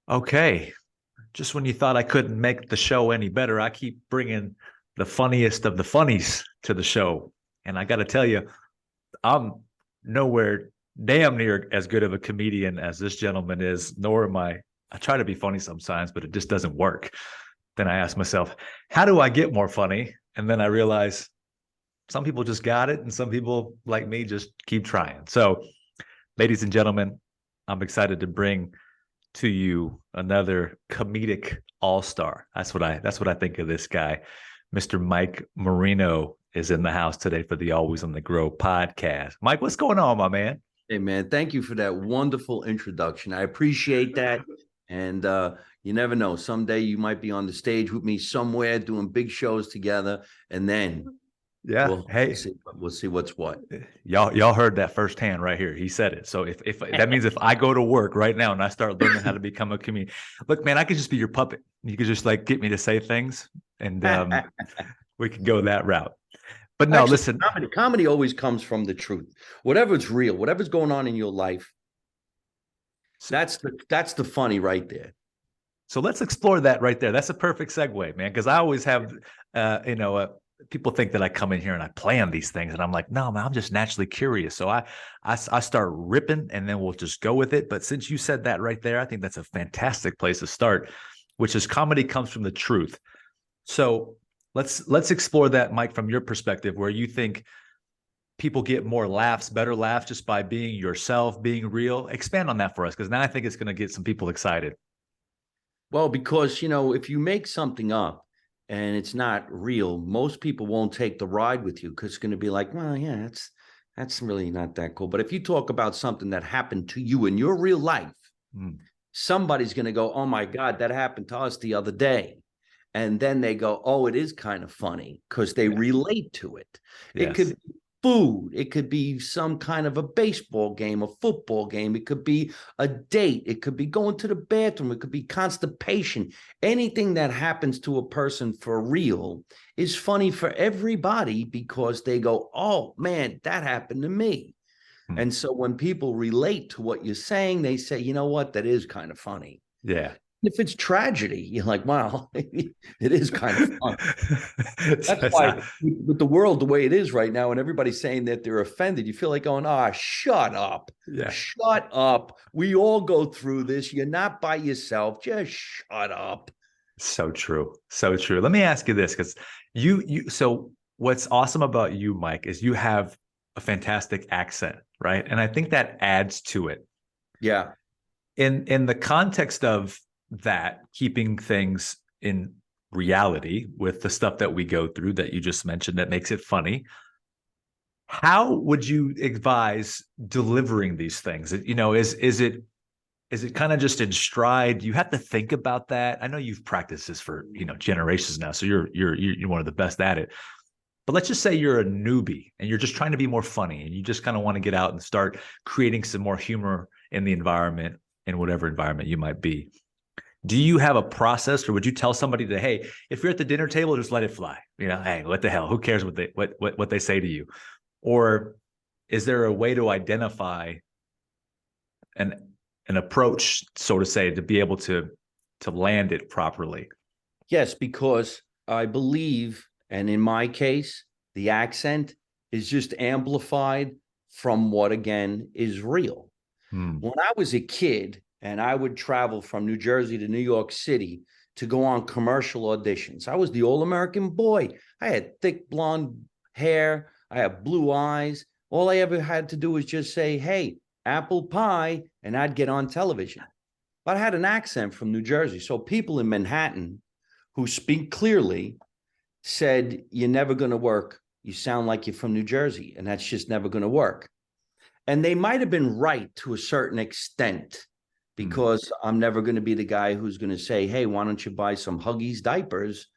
Okay. Just when you thought I couldn't make the show any better, I keep bringing the funniest of the funnies to the show. And I got to tell you, I'm nowhere damn near as good of a comedian as this gentleman is, nor am I. I try to be funny sometimes, but it just doesn't work. Then I ask myself, how do I get more funny? And then I realize some people just got it, and some people like me just keep trying. So, ladies and gentlemen, I'm excited to bring to you another comedic all-star. That's what I think of this guy. Mr. Mike Marino is in the house today for the Always on the Grow podcast. Mike, what's going on, my man? Hey man, thank you for that wonderful introduction. I appreciate that. And you never know. Someday you might be on the stage with me somewhere doing big shows together. And then Yeah. we'll Hey, see, we'll see what's what. y'all heard that firsthand right here. He said it. So if that means if I go to work right now and I start learning how to become a comedian, look, man, I could just be your puppet. You could just like get me to say things, and we could go that route. But no, Actually, listen. comedy always comes from the truth. Whatever's real, whatever's going on in your life, So, that's the funny right there. so let's explore that right there. That's a perfect segue, man. Because I always have, people think that I come in here and I plan these things, and I'm like, no, man, I'm just naturally curious. So I start ripping, and then we'll just go with it. But since you said that right there, I think that's a fantastic place to start, which is comedy comes from the truth. So let's explore that, Mike, from your perspective, where you think people get more laughs, better laughs, just by being yourself, being real. Expand on that for us, because now I think it's going to get some people excited. Well, because if you make something up and it's not real, most people won't take the ride with you because it's going to be like, well, yeah, that's really not that cool. But if you talk about something that happened to you in your real life, Mm. somebody's going to go, oh my God, that happened to us the other day. And then they go, oh, it is kind of funny because they Yeah. relate to it. It could Yes. be food. It could be some kind of a baseball game, a football game. It could be a date. It could be going to the bathroom. It could be constipation. Anything that happens to a person for real is funny for everybody because they go, oh man, that happened to me. Mm. And so when people relate to what you're saying, they say, you know what, that is kind of funny. Yeah. If it's tragedy, you're like, wow, it is kind of fun. That's It's why not- with the world the way it is right now, and everybody's saying that they're offended, you feel like going, ah, shut up. yeah. Shut up. We all go through this. You're not by yourself. Just shut up. So true. So true. Let me ask you this, because so what's awesome about you, Mike, is you have a fantastic accent, right? And I think that adds to it. Yeah. In the context of that, keeping things in reality with the stuff that we go through that you just mentioned that makes it funny, how would you advise delivering these things? Is it kind of just in stride? You have to think about that. I know you've practiced this for generations now, so you're one of the best at it. But let's just say you're a newbie and you're just trying to be more funny, and you just kind of want to get out and start creating some more humor in the environment, in whatever environment you might be. Do you have a process, or would you tell somebody that, hey, if you're at the dinner table, just let it fly? Hey, what the hell? Who cares what they say to you? Or is there a way to identify an an approach, so to say, to be able to land it properly? Yes, because I believe, and in my case, the accent is just amplified from what again is real. Hmm. When I was a kid and I would travel from New Jersey to New York City to go on commercial auditions, I was the all American boy. I had thick blonde hair, I had blue eyes. All I ever had to do was just say, hey, apple pie, and I'd get on television. But I had an accent from New Jersey. So people in Manhattan who speak clearly said, you're never going to work. You sound like you're from New Jersey, and that's just never going to work. And they might have been right to a certain extent Hmm. because I'm never going to be the guy who's going to say, hey, why don't you buy some Huggies diapers?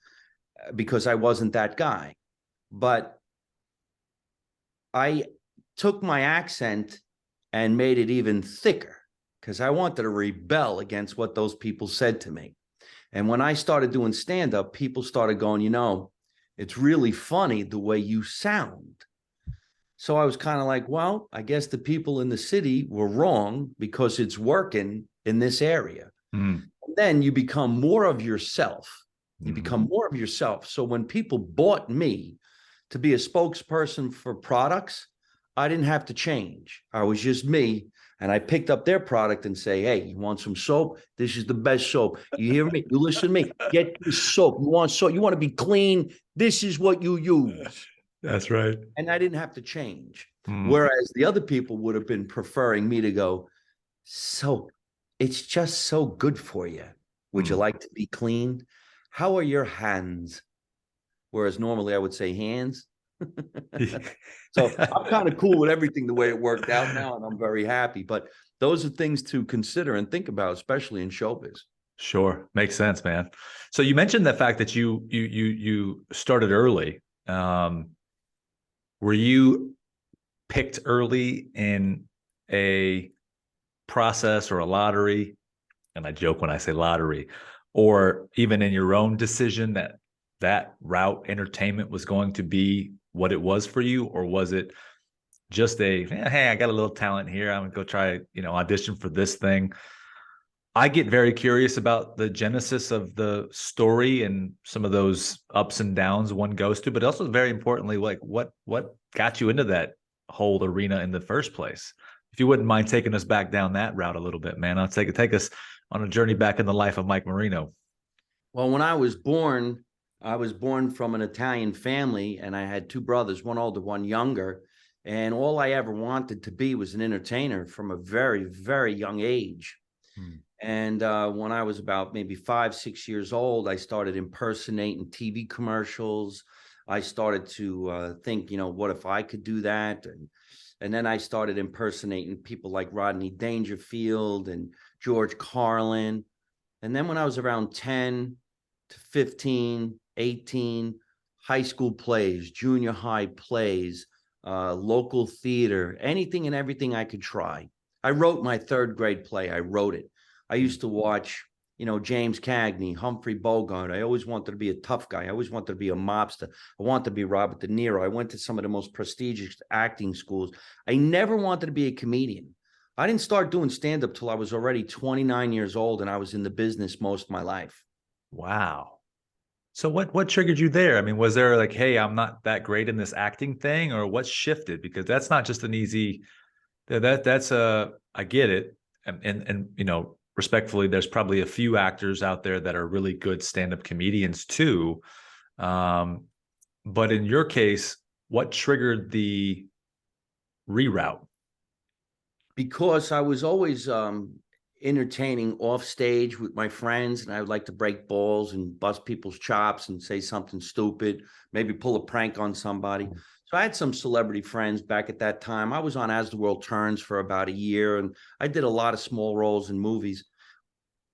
Because I wasn't that guy. But I took my accent and made it even thicker because I wanted to rebel against what those people said to me. And when I started doing stand up, people started going, it's really funny the way you sound. So I was kind of like, well, I guess the people in the city were wrong because it's working in this area. Hmm. then you become more of yourself. You Mhm. become more of yourself. So when people bought me to be a spokesperson for products, I didn't have to change. I was just me. And I picked up their product and say, hey, you want some soap? This is the best soap. You hear me? You listen to me. Get this soap. You want soap? You want to be clean? This is what you use. That's right. And I didn't have to change. Mm. Whereas the other people would have been preferring me to go, soap, it's just so good for you. Would you Mm. like to be clean? How are your hands? Whereas normally I would say hands. So I'm kind of cool with everything the way it worked out now, and I'm very happy. But those are things to consider and think about, especially in showbiz. Sure, makes sense, man. So you mentioned the fact that you started early. Were you picked early in a process or a lottery? And I joke when I say lottery, or even in your own decision that that route entertainment was going to be what it was for you, or was it just a hey, I got a little talent here, I'm gonna go try, audition for this thing? I get very curious about the genesis of the story and some of those ups and downs one goes to, but also very importantly, like what got you into that whole arena in the first place? If you wouldn't mind taking us back down that route a little bit, man, I'll take us on a journey back in the life of Mike Marino. Well, when I was born from an Italian family, and I had two brothers, one older, one younger. And all I ever wanted to be was an entertainer from a very, very young age. Hmm. And when I was about maybe 5, 6 years old, I started impersonating TV commercials. I started to think, what if I could do that? And then I started impersonating people like Rodney Dangerfield and George Carlin. And then when I was around 10 to 15, 18, high school plays, junior high plays, local theater, anything and everything I could try. I wrote my third grade play. I wrote it. I used to watch, James Cagney, Humphrey Bogart. I always wanted to be a tough guy. I always wanted to be a mobster. I wanted to be Robert De Niro. I went to some of the most prestigious acting schools. I never wanted to be a comedian. I didn't start doing stand-up till I was already 29 years old, and I was in the business most of my life. Wow. So what triggered you there? I mean, was there like, hey, I'm not that great in this acting thing, or what shifted? Because that's not just an easy that's I get it. And respectfully, there's probably a few actors out there that are really good stand-up comedians too. But in your case, what triggered the reroute? Because I was always entertaining off stage with my friends, and I would like to break balls and bust people's chops and say something stupid, maybe pull a prank on somebody. So I had some celebrity friends back at that time. I was on As the World Turns for about a year, and I did a lot of small roles in movies.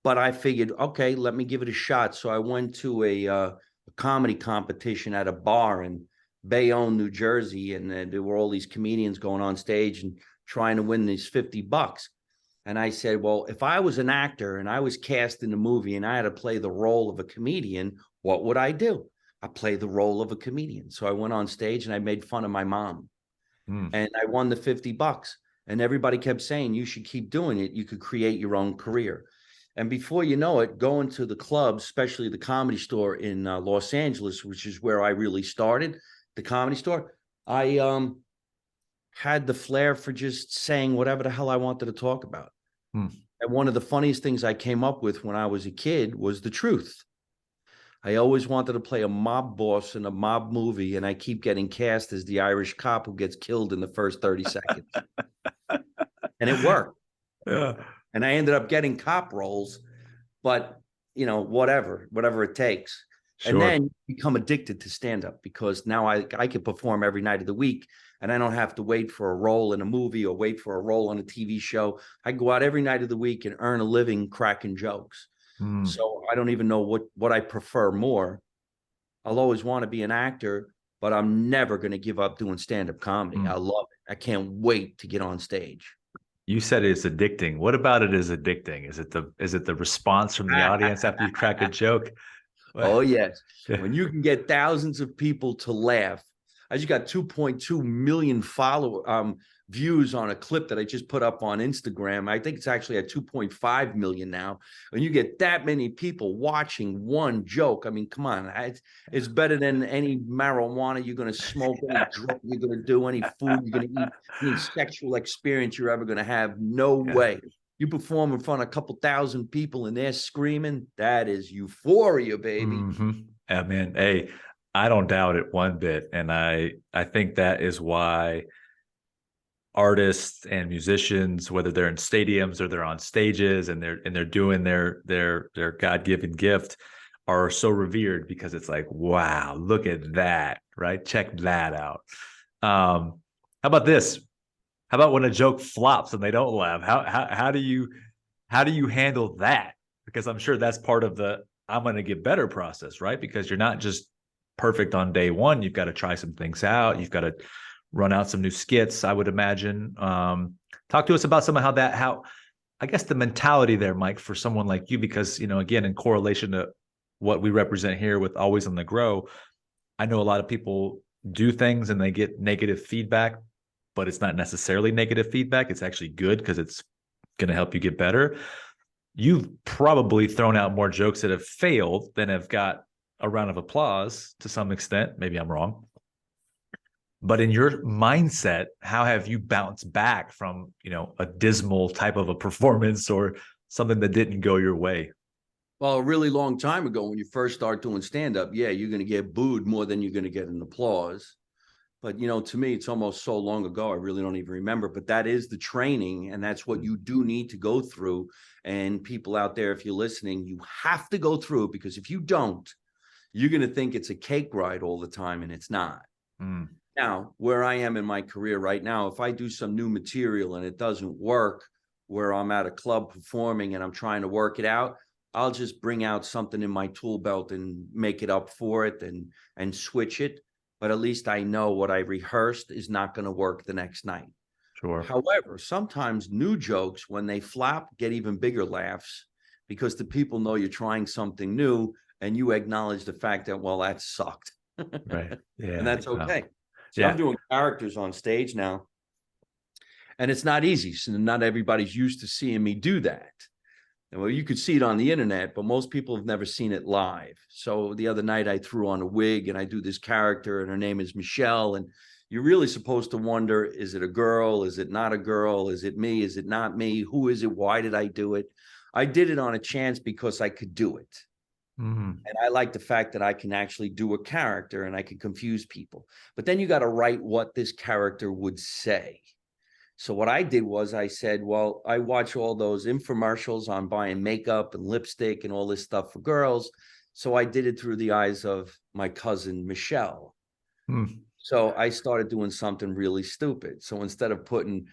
But I figured, okay, let me give it a shot. So I went to a comedy competition at a bar in Bayonne, New Jersey, and there were all these comedians going on stage and trying to win these $50. And I said, well, if I was an actor and I was cast in a movie and I had to play the role of a comedian, what would I do? I play the role of a comedian. So I went on stage and I made fun of my mom. And I won the $50. And everybody kept saying, you should keep doing it. You could create your own career. And before you know it, going to the clubs, especially the Comedy Store in Los Angeles, which is where I really started, the Comedy Store, I had the flair for just saying whatever the hell I wanted to talk about. Hmm. And one of the funniest things I came up with when I was a kid was the truth. I always wanted to play a mob boss in a mob movie, and I keep getting cast as the Irish cop who gets killed in the first 30 seconds. And it worked. Yeah. And I ended up getting cop roles, but whatever it takes. And Sure. then you become addicted to stand-up because now I can perform every night of the week, and I don't have to wait for a role in a movie or wait for a role on a TV show. I go out every night of the week and earn a living cracking jokes. So I don't even know what I prefer more. I'll always want to be an actor, but I'm never going to give up doing stand-up comedy. I love it. I can't wait to get on stage. You said it's addicting. What about it is addicting? Is it the response from the audience after you crack a joke? Oh, yes. When you can get thousands of people to laugh. I just got 2.2 million views on a clip that I just put up on Instagram. I think it's actually at 2.5 million now. When you get that many people watching one joke, I mean, come on, it's better than any marijuana you're going to smoke, any drug you're going to do, any food you're going to eat, any sexual experience you're ever going to have. No way. You perform in front of a couple thousand people and they're screaming. That is euphoria, baby. Mm-hmm. Yeah, man. Hey, I don't doubt it one bit. And I think that is why artists and musicians, whether they're in stadiums or they're on stages and they're doing their God-given gift, are so revered, because it's like, wow, look at that, right? Check that out. How about this? How about when a joke flops and they don't laugh? How do you handle that? Because I'm sure that's part of the I'm going to get better process, right? Because you're not just perfect on day one. You've got to try some things out. You've got to run out some new skits, I would imagine. Talk to us about some of how I guess the mentality there, Mike, for someone like you, because, again, in correlation to what we represent here with Always on the Grow, I know a lot of people do things and they get negative feedback, but it's not necessarily negative feedback. It's actually good because it's going to help you get better. You've probably thrown out more jokes that have failed than have got a round of applause to some extent. Maybe I'm wrong. But in your mindset, how have you bounced back from, a dismal type of a performance or something that didn't go your way? Well, a really long time ago, when you first start doing stand-up, yeah, you're going to get booed more than you're going to get an applause. But, to me, it's almost so long ago, I really don't even remember. But that is the training, and that's what you do need to go through. And people out there, if you're listening, you have to go through it, because if you don't, you're going to think it's a cake ride all the time, and it's not. Mm. Now, where I am in my career right now, if I do some new material and it doesn't work, where I'm at a club performing and I'm trying to work it out, I'll just bring out something in my tool belt and make it up for it and switch it. But at least I know what I rehearsed is not going to work the next night. Sure. However, sometimes new jokes, when they flop, get even bigger laughs, because the people know you're trying something new and you acknowledge the fact that, well, that sucked. Right. Yeah. And that's okay. See, I'm doing characters on stage now, and it's not easy. So not everybody's used to seeing me do that. And well, you could see it on the internet, but most people have never seen it live. So the other night I threw on a wig and I do this character, and her name is Michelle. And you're really supposed to wonder, is it a girl? Is it not a girl? Is it me? Is it not me? Who is it? Why did I do it? I did it on a chance because I could do it. Mm-hmm. And I like the fact that I can actually do a character and I can confuse people. But then you got to write what this character would say. So what I did was I said, well, I watch all those infomercials on buying makeup and lipstick and all this stuff for girls. So I did it through the eyes of my cousin, Michelle. So I started doing something really stupid. So instead of putting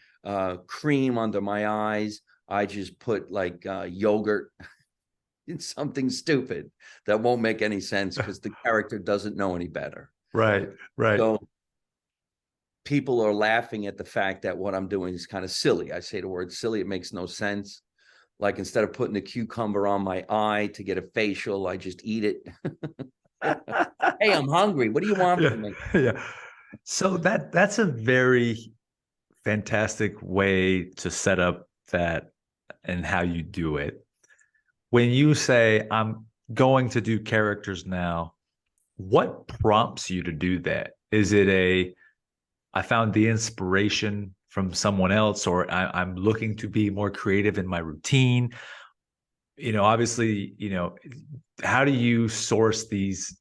cream under my eyes, I just put like yogurt. It's something stupid that won't make any sense because the character doesn't know any better. Right. So people are laughing at the fact that what I'm doing is kind of silly. I say the word silly. It makes no sense. Like, instead of putting a cucumber on my eye to get a facial, I just eat it. Hey, I'm hungry. What do you want from me? Yeah. So that's a very fantastic way to set up that and how you do it. When you say, I'm going to do characters now, what prompts you to do that? Is it I found the inspiration from someone else, or I'm looking to be more creative in my routine? Obviously, how do you source these,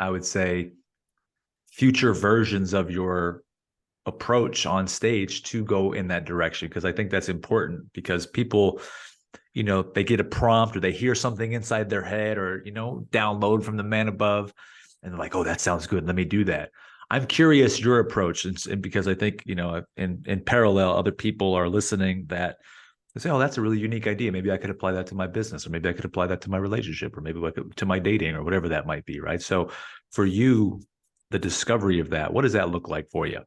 I would say, future versions of your approach on stage to go in that direction? Because I think that's important, because people, they get a prompt or they hear something inside their head, or, download from the man above, and they're like, oh, that sounds good. Let me do that. I'm curious your approach, and because I think, in parallel, other people are listening that they say, oh, that's a really unique idea. Maybe I could apply that to my business, or maybe I could apply that to my relationship, or maybe to my dating, or whatever that might be. Right. So for you, the discovery of that, what does that look like for you?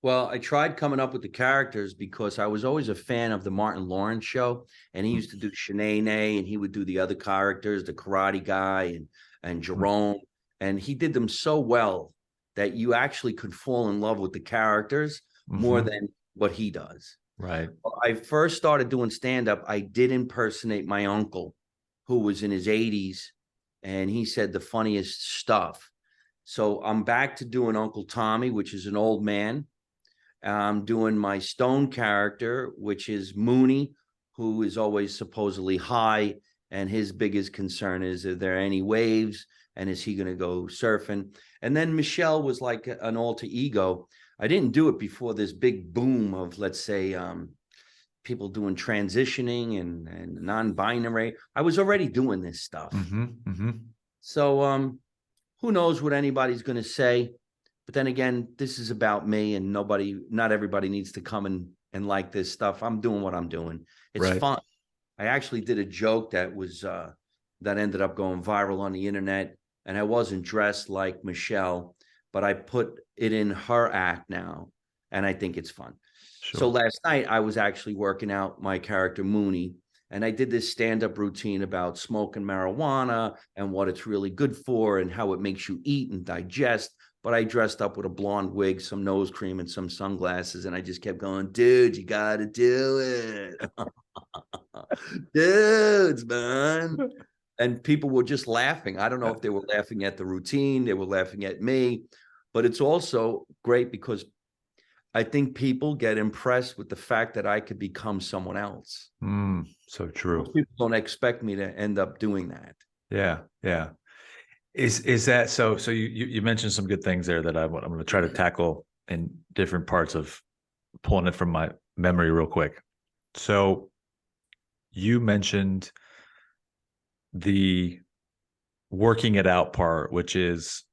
Well, I tried coming up with the characters because I was always a fan of the Martin Lawrence show, and he used to do Shanae, and he would do the other characters, the karate guy and Jerome, and he did them so well that you actually could fall in love with the characters. more Mhm. than what he does. Right. I first started doing stand-up. I did impersonate my uncle, who was in his 80s, and he said the funniest stuff. So I'm back to doing Uncle Tommy, which is an old man. I'm doing my Stone character, which is Mooney, who is always supposedly high, and his biggest concern is, are there any waves, and is he going to go surfing? And then Michelle was like an alter ego. I didn't do it before this big boom of, let's say, people doing transitioning and non-binary. I was already doing this stuff. So who knows what anybody's going to say? But then again, this is about me, and not everybody needs to come and like this stuff. I'm doing what I'm doing. It's Right. fun. I actually did a joke that was that ended up going viral on the internet, and I wasn't dressed like Michelle, but I put it in her act now, and I think it's fun. So Sure. last night I was actually working out my character Mooney, and I did this stand-up routine about smoking marijuana and what it's really good for and how it makes you eat and digest. But I dressed up with a blonde wig, some nose cream, and some sunglasses, and I just kept going, dude, you got to do it. Dudes, man. And people were just laughing. I don't know if they were laughing at the routine, they were laughing at me, but it's also great because I think people get impressed with the fact that I could become someone else. So true. Most people don't expect me to end up doing that. Yeah. Yeah. Is that so? So you mentioned some good things there that I'm going to try to tackle in different parts of pulling it from my memory real quick. So you mentioned the working it out part, which is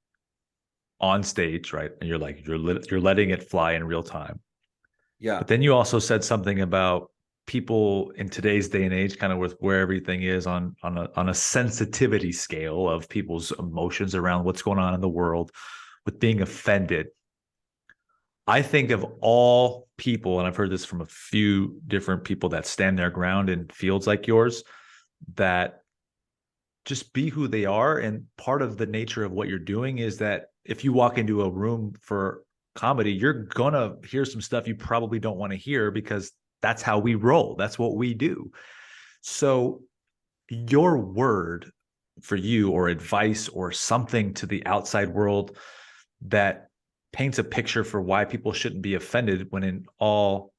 on stage, right? And you're like you're letting it fly in real time. Yeah. But then you also said something about people in today's day and age, kind of with where everything is on a sensitivity scale of people's emotions around what's going on in the world, with being offended. I think of all people, and I've heard this from a few different people that stand their ground in fields like yours, that just be who they are. And part of the nature of what you're doing is that if you walk into a room for comedy, you're gonna hear some stuff you probably don't want to hear, because that's how we roll. That's what we do. So your word for you, or advice or something to the outside world that paints a picture for why people shouldn't be offended, when in all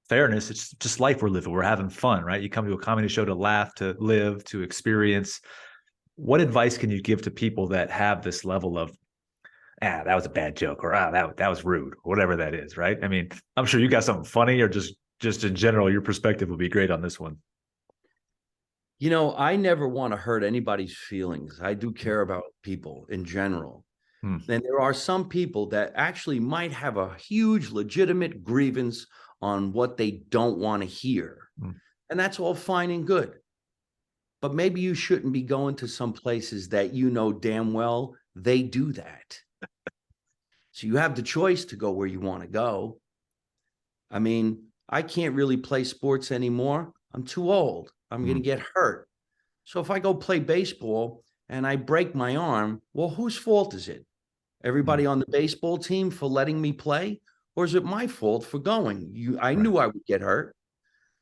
fairness, it's just life we're living. We're having fun, right? You come to a comedy show to laugh, to live, to experience. What advice can you give to people that have this level of, that was a bad joke, or that was rude, or whatever that is, right? I mean, I'm sure you got something funny, or just in general, your perspective would be great on this one. You know, I never want to hurt anybody's feelings. I do care about people in general. Hmm. And there are some people that actually might have a huge legitimate grievance on what they don't want to hear. Hmm. And that's all fine and good. But maybe you shouldn't be going to some places that you know damn well they do that. So you have the choice to go where you want to go. I mean, I can't really play sports anymore. I'm too old. I'm going to get hurt. So if I go play baseball and I break my arm, well, whose fault is it? Everybody on the baseball team for letting me play? Or is it my fault for going? I knew I would get hurt.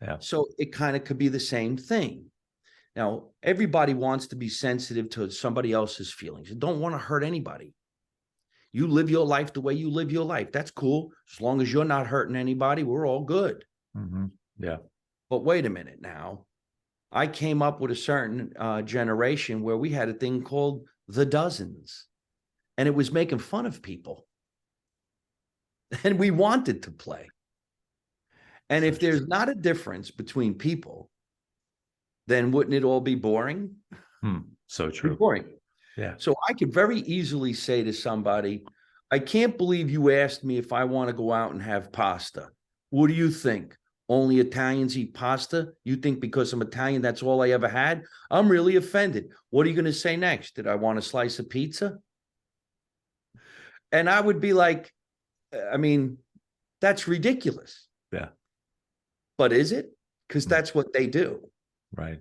Yeah. So it kind of could be the same thing. Now, everybody wants to be sensitive to somebody else's feelings. You don't want to hurt anybody. You live your life the way you live your life. That's cool. As long as you're not hurting anybody, we're all good. Yeah. But wait a minute now. I came up with a certain generation where we had a thing called the dozens, and it was making fun of people. And we wanted to play. And if there's not a difference between people, then wouldn't it all be boring? So true. Boring. Yeah. So I could very easily say to somebody, I can't believe you asked me if I want to go out and have pasta. What do you think? Only Italians eat pasta? You think because I'm Italian, that's all I ever had? I'm really offended. What are you going to say next? Did I want a slice of pizza? And I would be like, I mean, that's ridiculous. Yeah. But is it? Because that's what they do. Right.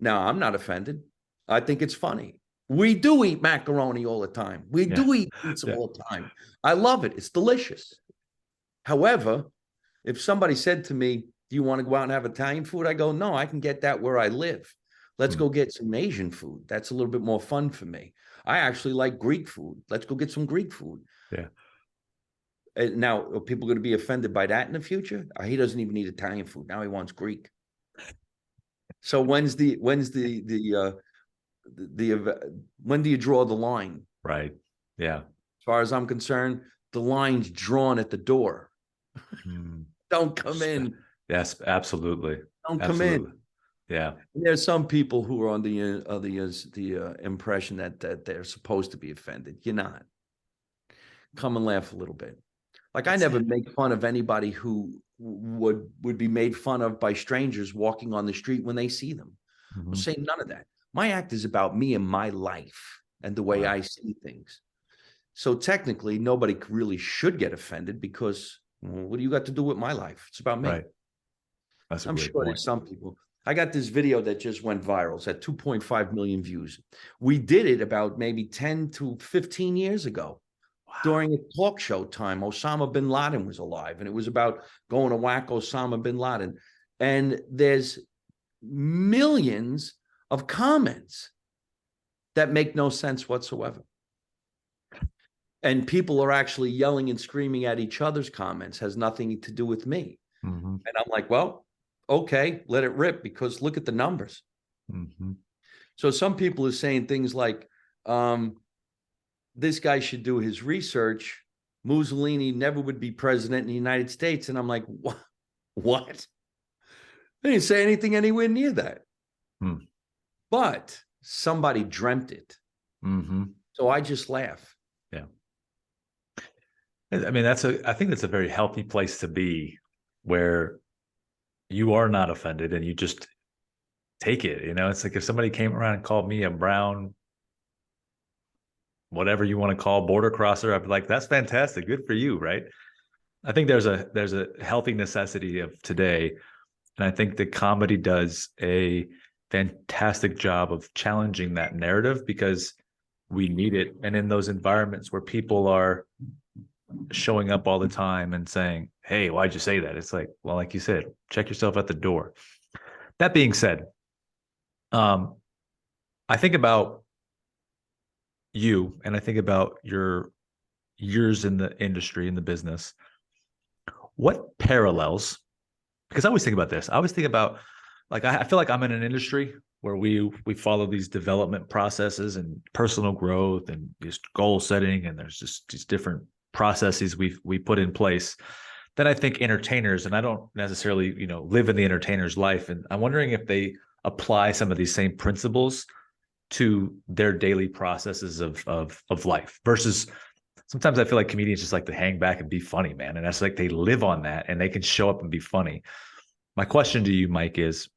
Now, I'm not offended. I think it's funny. We do eat macaroni all the time. We do eat pizza all the time. I love it. It's delicious. However, if somebody said to me, do you want to go out and have Italian food? I go, no, I can get that where I live. Let's go get some Asian food. That's a little bit more fun for me. I actually like Greek food. Let's go get some Greek food. Yeah. Now, are people going to be offended by that in the future? He doesn't even eat Italian food. Now he wants Greek. So when do you draw the line? Right. Yeah. As far as I'm concerned, the line's drawn at the door. Don't come in. Yes, absolutely. Don't Absolutely. come in. Yeah. There's some people who are on the impression that they're supposed to be offended. You're not. Come and laugh a little bit. Like, I never make fun of anybody who would be made fun of by strangers walking on the street when they see them. I'm saying none of that. My act is about me and my life and the way I see things. So technically, nobody really should get offended because what do you got to do with my life? It's about me. Right. That's a I'm great sure point. there's some people. I got this video that just went viral. It's at 2.5 million views. We did it about maybe 10 to 15 years ago. Wow. During a talk show time. Osama bin Laden was alive, and it was about going to whack Osama bin Laden. And there's millions of comments that make no sense whatsoever. And people are actually yelling and screaming at each other's comments. Has nothing to do with me. And I'm like, well, okay, let it rip, because look at the numbers. So some people are saying things like, this guy should do his research. Mussolini never would be president in the United States. And I'm like, what? They didn't say anything anywhere near that. But somebody dreamt it. So I just laugh. Yeah. I mean, I think that's a very healthy place to be, where you are not offended and you just take it. You know, it's like if somebody came around and called me a brown, whatever you want to call, border crosser, I'd be like, that's fantastic. Good for you. Right. I think there's a healthy necessity of today. And I think that comedy does a fantastic job of challenging that narrative, because we need it. And in those environments where people are showing up all the time and saying, hey, why'd you say that? It's like, well, like you said, check yourself at the door. That being said, I think about you, and I think about your years in the industry, in the business. What parallels, because I always think about this. I always think about, like, I feel like I'm in an industry where we follow these development processes and personal growth and this goal setting, and there's just these different processes we put in place. Then I think entertainers, and I don't necessarily, live in the entertainer's life, and I'm wondering if they apply some of these same principles to their daily processes of life, versus sometimes I feel like comedians just like to hang back and be funny, man. And that's like, they live on that and they can show up and be funny. My question to you, Mike, is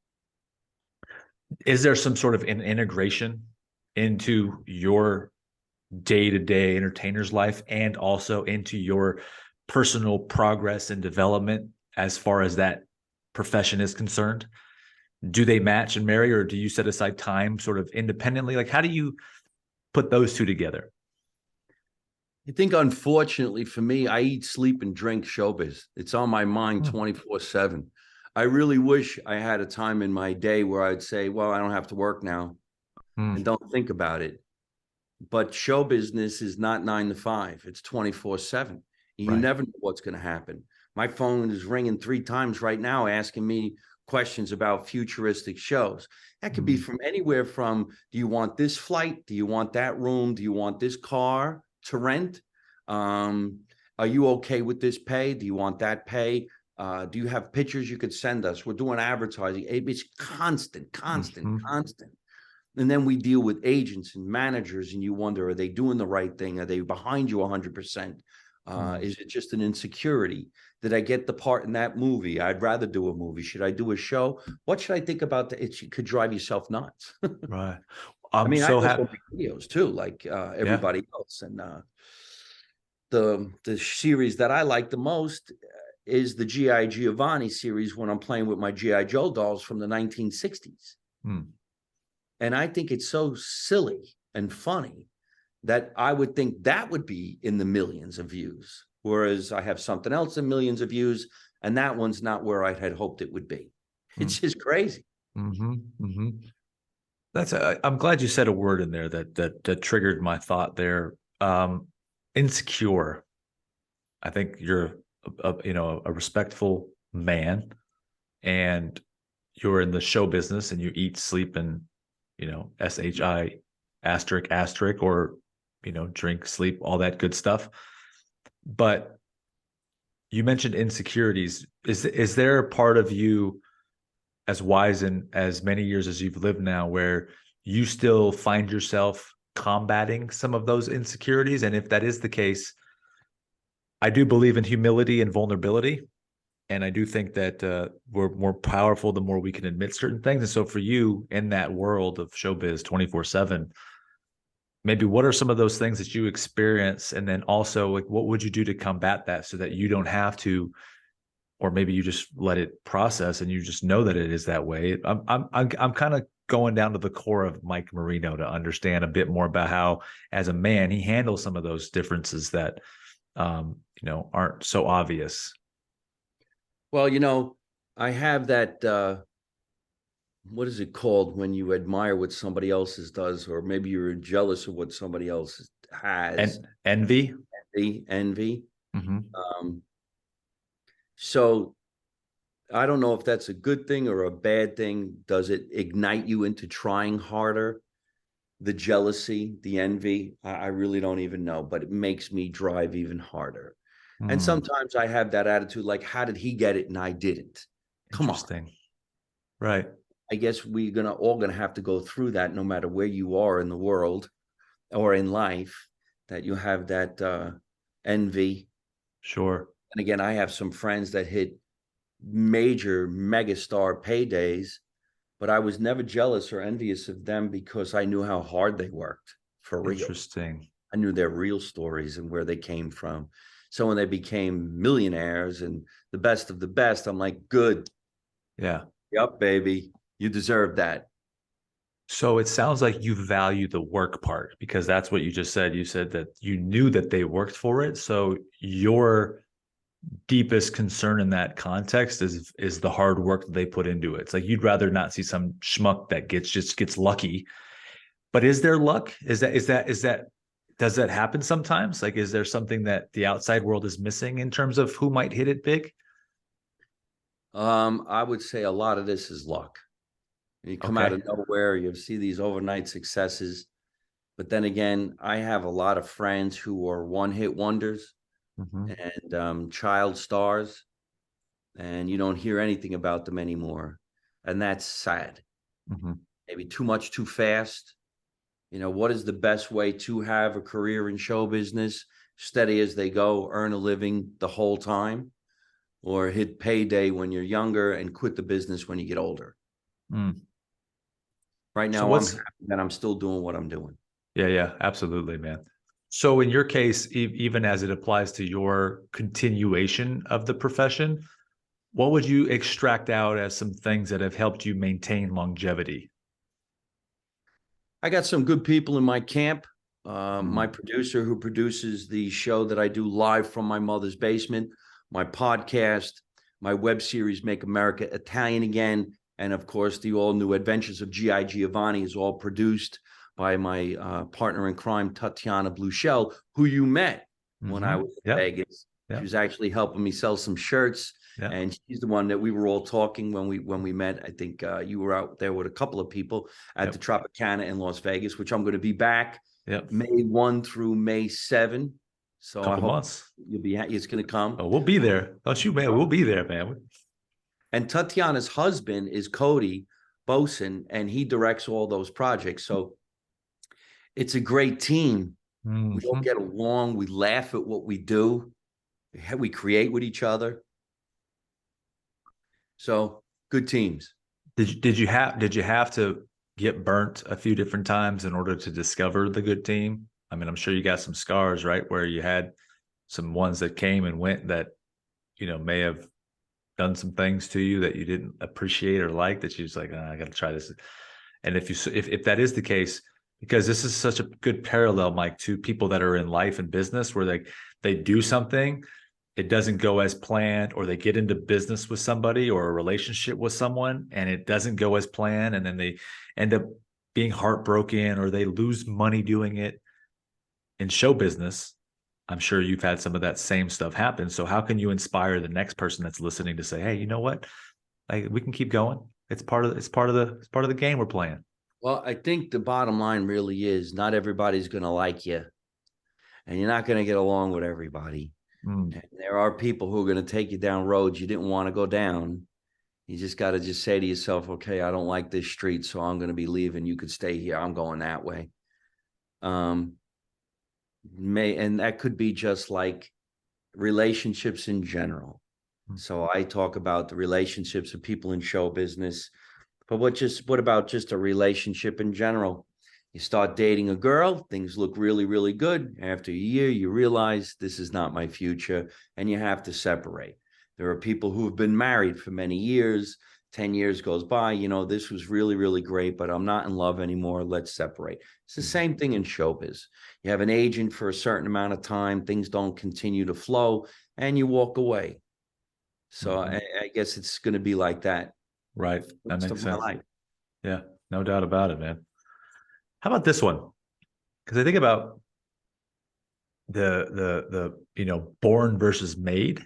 there some sort of an integration into your day-to-day entertainer's life and also into your personal progress and development as far as that profession is concerned? Do they match and marry, or do you set aside time sort of independently? Like, how do you put those two together? I think, unfortunately for me, I eat, sleep, and drink showbiz. It's on my mind 24/7. I really wish I had a time in my day where I'd say, well, I don't have to work now and don't think about it. But show business is not 9 to 5. It's 24/7. You never know what's going to happen. My phone is ringing 3 times right now asking me questions about futuristic shows. That could be from anywhere from, do you want this flight? Do you want that room? Do you want this car to rent? Are you okay with this pay? Do you want that pay? Do you have pictures you could send us? We're doing advertising. It's constant. And then we deal with agents and managers, and you wonder, are they doing the right thing? Are they behind you 100%? Is it just an insecurity? Did I get the part in that movie? I'd rather do a movie. Should I do a show? What should I think about that? It could drive yourself nuts. Right. I mean, I also make videos too, like everybody else. And the series that I like the most is the G.I. Giovanni series, when I'm playing with my G.I. Joe dolls from the 1960s. And I think it's so silly and funny that I would think that would be in the millions of views. whereas I have something else in millions of views, and that one's not where I had hoped it would be. It's just crazy. Mm-hmm. Mm-hmm. I'm glad you said a word in there that triggered my thought there. Insecure. I think you're a respectful man, and you're in the show business, and you eat, sleep, and SHI asterisk asterisk, or drink, sleep, all that good stuff. But you mentioned insecurities. Is there a part of you, as wise and as many years as you've lived now, where you still find yourself combating some of those insecurities? And if that is the case, I do believe in humility and vulnerability. And I do think that we're more powerful the more we can admit certain things. And so for you in that world of showbiz 24/7, maybe what are some of those things that you experience? And then also, like, what would you do to combat that so that you don't have to, or maybe you just let it process and you just know that it is that way? I'm kind of going down to the core of Mike Marino to understand a bit more about how, as a man, he handles some of those differences that aren't so obvious. Well, I have that, what is it called when you admire what somebody else's does, or maybe you're jealous of what somebody else has? And envy. The envy. Mm-hmm. So I don't know if that's a good thing or a bad thing. Does it ignite you into trying harder? The jealousy, the envy, I really don't even know, but it makes me drive even harder. And sometimes I have that attitude, like, how did he get it and I didn't? Come on. Interesting. Right. I guess we're all gonna have to go through that, no matter where you are in the world or in life, that you have that envy. Sure. And again, I have some friends that hit major megastar paydays, but I was never jealous or envious of them because I knew how hard they worked, for real. Interesting. I knew their real stories and where they came from. So when they became millionaires and the best of the best, I'm like, good. Yeah. Yep, baby. You deserve that. So it sounds like you value the work part, because that's what you just said. You said that you knew that they worked for it. So your deepest concern in that context is the hard work that they put into it. It's like you'd rather not see some schmuck that gets lucky. But is there luck? Is that does that happen sometimes? Like, is there something that the outside world is missing in terms of who might hit it big? I would say a lot of this is luck. You come out Okay. of nowhere, you see these overnight successes. But then again, I have a lot of friends who are one-hit wonders Mm-hmm. and child stars, and you don't hear anything about them anymore. And that's sad. Mm-hmm. Maybe too much too fast. What is the best way to have a career in show business? Steady as they go, earn a living the whole time, or hit payday when you're younger and quit the business when you get older. Mm. Right So now, I'm what's happy that I'm still doing what I'm doing. Yeah, absolutely, man. So in your case, even as it applies to your continuation of the profession, what would you extract out as some things that have helped you maintain longevity? I got some good people in my camp. My Mm. producer, who produces the show that I do live from my mother's basement, my podcast, my web series, Make America Italian Again, and of course, the all new Adventures of G.I. Giovanni is all produced by my partner in crime, Tatiana Bluchel, who you met when I Mm-hmm. was in Yeah, Vegas. yeah, She was actually helping me sell some shirts, yeah. and she's the one that we were all talking when we met. I think you were out there with a couple of people at the Yep. Tropicana in Las Vegas, which I'm going to be back Yep. May 1 through May 7. So I Couple hope months. you'll be it's going to come. Oh, we'll be there. Don't you, man? We'll be there, man. And Tatiana's husband is Cody Boson, and he directs all those projects. So it's a great team. We all Mm-hmm. get along. We laugh at what we do. We create with each other. So good teams. Did you have to get burnt a few different times in order to discover the good team? I mean, I'm sure you got some scars, right? Where you had some ones that came and went that, may have done some things to you that you didn't appreciate or like, that you just like, I got to try this. And if that is the case, because this is such a good parallel, Mike, to people that are in life and business where they do something, it doesn't go as planned, or they get into business with somebody or a relationship with someone and it doesn't go as planned, and then they end up being heartbroken or they lose money doing it. In show business, I'm sure you've had some of that same stuff happen. So how can you inspire the next person that's listening to say, hey, you know what? Like, we can keep going. It's part of the game we're playing. Well, I think the bottom line really is not everybody's going to like you, and you're not going to get along with everybody. Mm. And there are people who are going to take you down roads you didn't want to go down. You just got to just say to yourself, okay, I don't like this street, so I'm going to be leaving. You could stay here. I'm going that way. And that could be just like relationships in general. So I talk about the relationships of people in show business, but what about just a relationship in general? You start dating a girl, things look really, really good. After a year, you realize this is not my future, and you have to separate. There are people who have been married for many years. 10 years goes by, this was really, really great, but I'm not in love anymore. Let's separate. It's the same thing in showbiz. You have an agent for a certain amount of time, things don't continue to flow, and you walk away. So I guess it's going to be like that. Right. That makes sense. Life. Yeah, no doubt about it, man. How about this one? Because I think about the born versus made.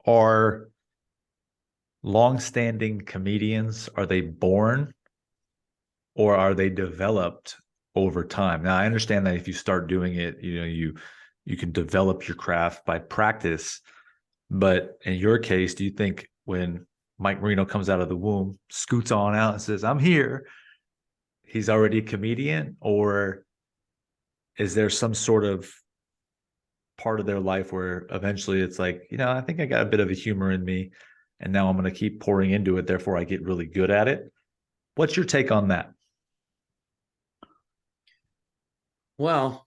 Are long-standing comedians, are they born or are they developed over time? Now, I understand that if you start doing it, you can develop your craft by practice. But in your case, do you think when Mike Marino comes out of the womb, scoots on out and says, I'm here, he's already a comedian? Or is there some sort of part of their life where eventually it's like, I think I got a bit of a humor in me and now I'm going to keep pouring into it, therefore I get really good at it? What's your take on that? Well,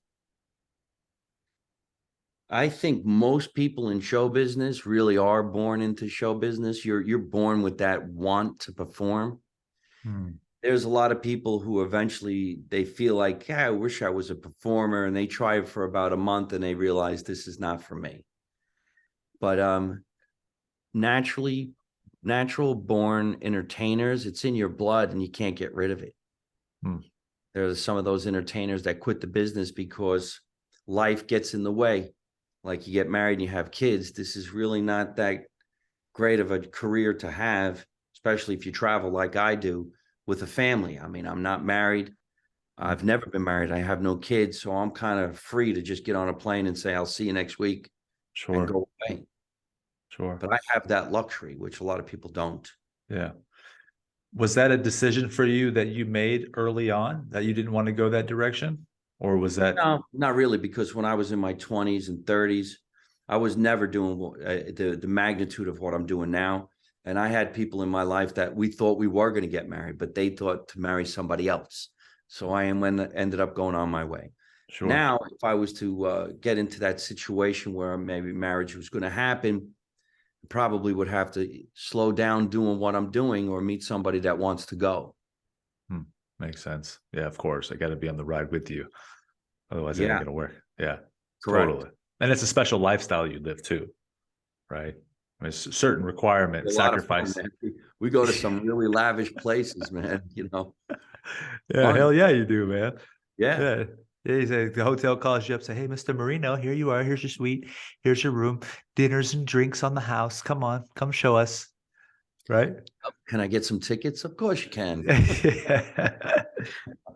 I think most people in show business really are born into show business. You're born with that want to perform. There's a lot of people who eventually they feel like, I wish I was a performer, and they try it for about a month and they realize this is not for me. But natural born entertainers, it's in your blood and you can't get rid of it. There's some of those entertainers that quit the business because life gets in the way. Like, you get married and you have kids. This is really not that great of a career to have, especially if you travel like I do with a family. I mean, I'm not married. I've never been married. I have no kids. So I'm kind of free to just get on a plane and say, I'll see you next week. Sure. And go away. Sure. But I have that luxury, which a lot of people don't. Yeah. Was that a decision for you that you made early on, that you didn't want to go that direction? Or was that? No, not really, because when I was in my 20s and 30s, I was never doing the magnitude of what I'm doing now. And I had people in my life that we thought we were going to get married, but they thought to marry somebody else. So I ended up going on my way. Sure. Now, if I was to get into that situation where maybe marriage was going to happen, I probably would have to slow down doing what I'm doing or meet somebody that wants to go. Makes sense. Yeah, of course. I got to be on the ride with you. Otherwise, it ain't going to work. Yeah, correct. Totally. And it's a special lifestyle you live too, right? I mean, it's a certain requirement, sacrifice. Fun, we go to some really lavish places, man. Yeah, Fun. hell yeah, you do, man. Yeah. You say the hotel calls you up, say, hey, Mr. Marino, here you are. Here's your suite. Here's your room. Dinners and drinks on the house. Come on, come show us. Right? Can I get some tickets? Of course you can. By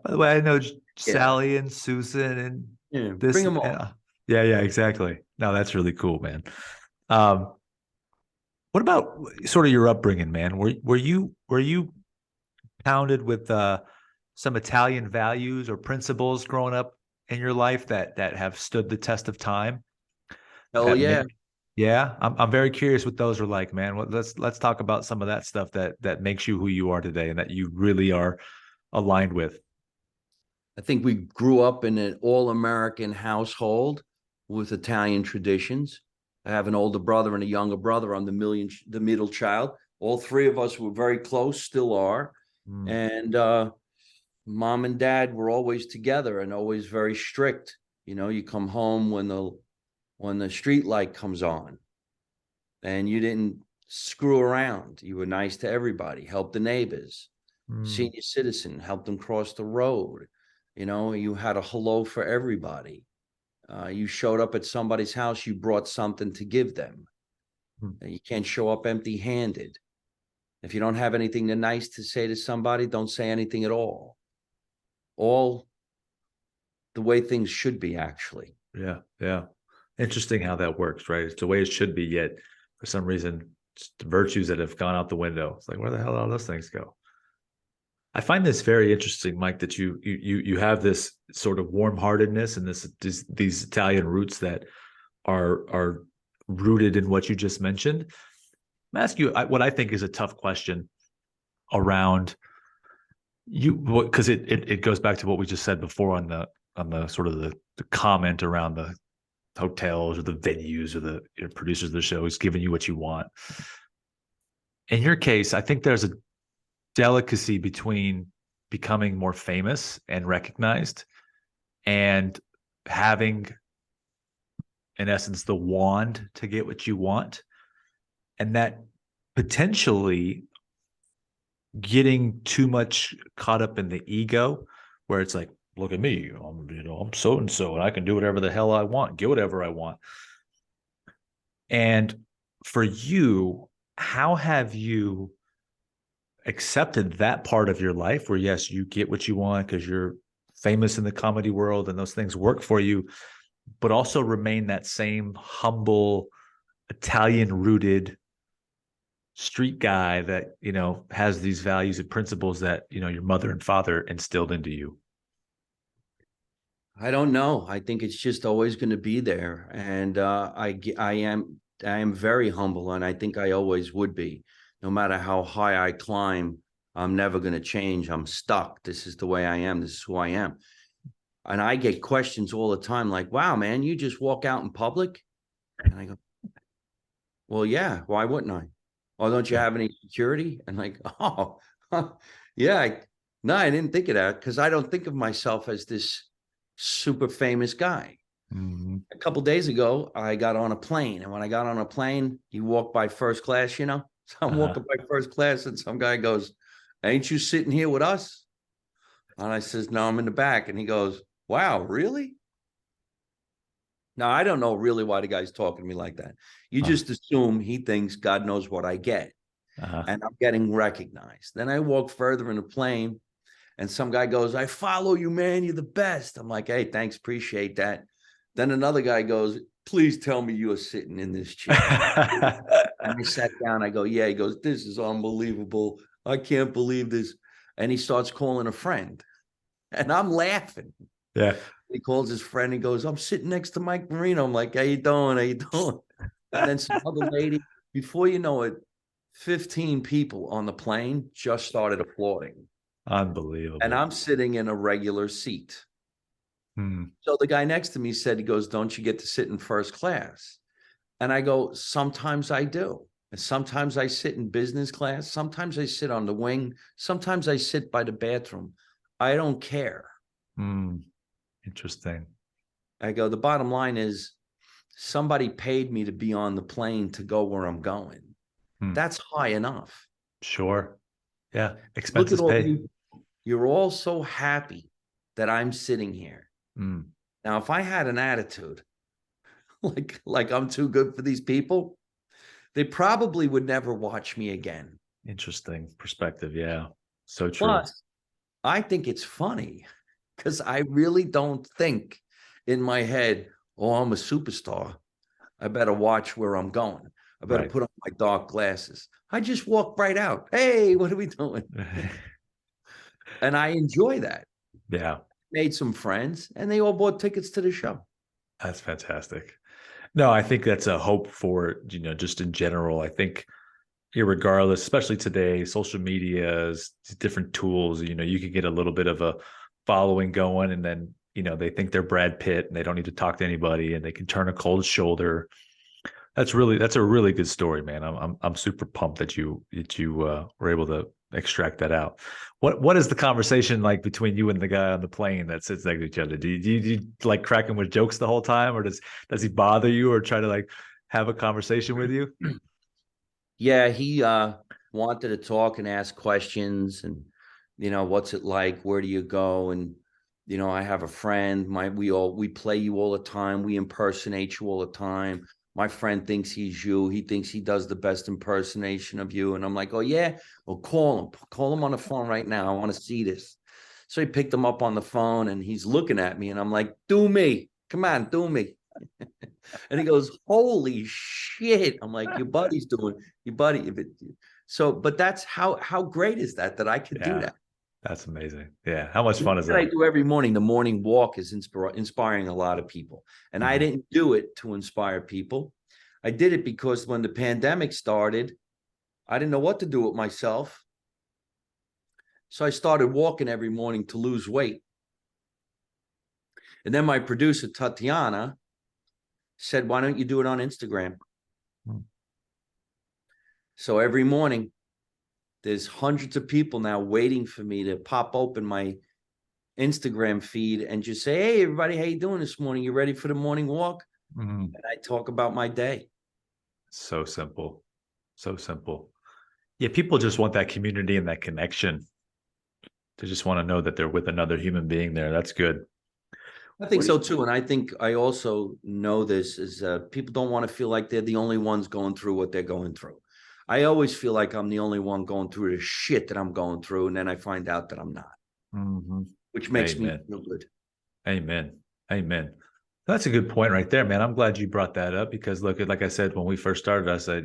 the way, I know Sally and Susan and this. Bring them all. Yeah, exactly. No, that's really cool, man. What about sort of your upbringing, man? Were you pounded with some Italian values or principles growing up in your life that have stood the test of time? Hell yeah. Yeah, I'm very curious what those are like, man. Let's talk about some of that stuff that makes you who you are today and that you really are aligned with. I think we grew up in an all-American household with Italian traditions. I have an older brother and a younger brother. I'm the middle child. All three of us were very close, still are. And mom and dad were always together and always very strict. You know, you come home when the street light comes on, and you didn't screw around. You were nice to everybody, helped the neighbors, senior citizen, helped them cross the road. You know, you had a hello for everybody. You showed up at somebody's house, you brought something to give them. You can't show up empty-handed. If you don't have anything nice to say to somebody, don't say anything at all. All the way things should be, actually. Yeah. Yeah. Interesting how that works, right? It's the way it should be, yet for some reason, it's the virtues that have gone out the window. It's like, where the hell did all those things go? I find this very interesting, Mike, that you have this sort of warm-heartedness and these Italian roots that are rooted in what you just mentioned. I'm ask you what I think is a tough question around you, because it goes back to what we just said before on the sort of the comment around the hotels or the venues or the producers of the show is giving you what you want. In your case, I think there's a delicacy between becoming more famous and recognized and having, in essence, the wand to get what you want, and that potentially getting too much caught up in the ego, where it's like, look at me, I'm so and so, and I can do whatever the hell I want, get whatever I want. And for you, how have you accepted that part of your life where, yes, you get what you want because you're famous in the comedy world and those things work for you, but also remain that same humble, Italian rooted street guy that, has these values and principles that, your mother and father instilled into you? I don't know. I think it's just always going to be there. And I am very humble, and I think I always would be. No matter how high I climb, I'm never going to change. I'm stuck. This is the way I am. This is who I am. And I get questions all the time like, wow, man, you just walk out in public? And I go, well, yeah, why wouldn't I? Oh, don't you have any security? And like, oh, yeah. No, I didn't think of that, because I don't think of myself as this super famous guy. A couple of days ago, I got on a plane. And when I got on a plane, you walk by first class, So I'm walking by first class, and some guy goes, ain't you sitting here with us? And I says, no, I'm in the back. And he goes, wow, really? Now, I don't know really why the guy's talking to me like that. You just assume he thinks God knows what I get. And I'm getting recognized. Then I walk further in the plane, and some guy goes, I follow you, man. You're the best. I'm like, hey, thanks. Appreciate that. Then another guy goes, please tell me you are sitting in this chair. And I sat down. I go, yeah. He goes, this is unbelievable. I can't believe this. And he starts calling a friend. And I'm laughing. Yeah. He calls his friend. He goes, I'm sitting next to Mike Marino. I'm like, how you doing? How you doing? And then some other lady, before you know it, 15 people on the plane just started applauding. Unbelievable. And I'm sitting in a regular seat. So the guy next to me said, he goes, don't you get to sit in first class? And I go, sometimes I do. And sometimes I sit in business class. Sometimes I sit on the wing. Sometimes I sit by the bathroom. I don't care. Interesting. I go, the bottom line is, somebody paid me to be on the plane to go where I'm going. That's high enough. Sure. Yeah. Expenses Look at pay. You're all so happy that I'm sitting here. Now, if I had an attitude like I'm too good for these people, they probably would never watch me again. Interesting perspective. Yeah. So true. Plus, I think it's funny, because I really don't think in my head, oh, I'm a superstar, I better watch where I'm going. I better put on my dark glasses. I just walk right out. Hey, what are we doing? And I enjoy that. Yeah. Made some friends, and they all bought tickets to the show. That's fantastic. No, I think that's a hope for, just in general. I think irregardless, especially today, social media is different tools. You can get a little bit of a following going, and then, they think they're Brad Pitt and they don't need to talk to anybody, and they can turn a cold shoulder. That's a really good story, man. I'm super pumped that you were able to extract that out. What is the conversation like between you and the guy on the plane that sits next to each other? Do you like crack him with jokes the whole time, or does he bother you or try to like have a conversation with you? Yeah, he wanted to talk and ask questions and what's it like? Where do you go? And I have a friend, we play you all the time, we impersonate you all the time. My friend thinks he's you. He thinks he does the best impersonation of you. And I'm like, oh yeah, well, call him on the phone right now. I want to see this. So he picked him up on the phone and he's looking at me and I'm like, do me. Come on, do me. And he goes, holy shit. I'm like, your buddy's doing your buddy. So, but that's how great is that I could do Yeah, that. that's amazing. Yeah, how much fun is What I that? do every morning, the morning walk is inspiring a lot of people. And I Mhm. didn't do it to inspire people. I did it because when the pandemic started, I didn't know what to do with myself. So I started walking every morning to lose weight. And then my producer, Tatiana, said, why don't you do it on Instagram? Mm. So every morning, there's hundreds of people now waiting for me to pop open my Instagram feed and just say, hey, everybody, how you doing this morning? You ready for the morning walk? Mhm. And I talk about my day. So simple, so simple. Yeah, people just want that community and that connection. They just want to know that they're with another human being there. That's good. I think so too. And I think I also know this is people don't want to feel like they're the only ones going through what they're going through. I always feel like I'm the only one going through the shit that I'm going through. And then I find out that I'm not, Mm-hmm. which makes me Amen. feel good. Amen. Amen. That's a good point right there, man. I'm glad you brought that up because look, like I said, when we first started, I said,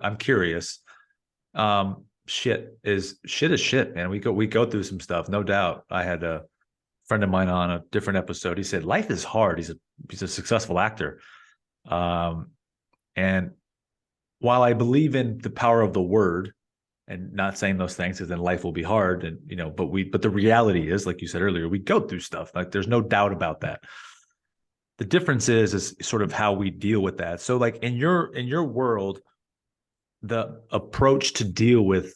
I'm curious. Shit is shit, man. We go through some stuff, no doubt. I had a friend of mine on a different episode. He said, life is hard. He's a successful actor. Um, and while I believe in the power of the word and not saying those things, because then life will be hard. And but the reality is, like you said earlier, we go through stuff. Like there's no doubt about that. The difference is sort of how we deal with that. So like in your world, the approach to deal with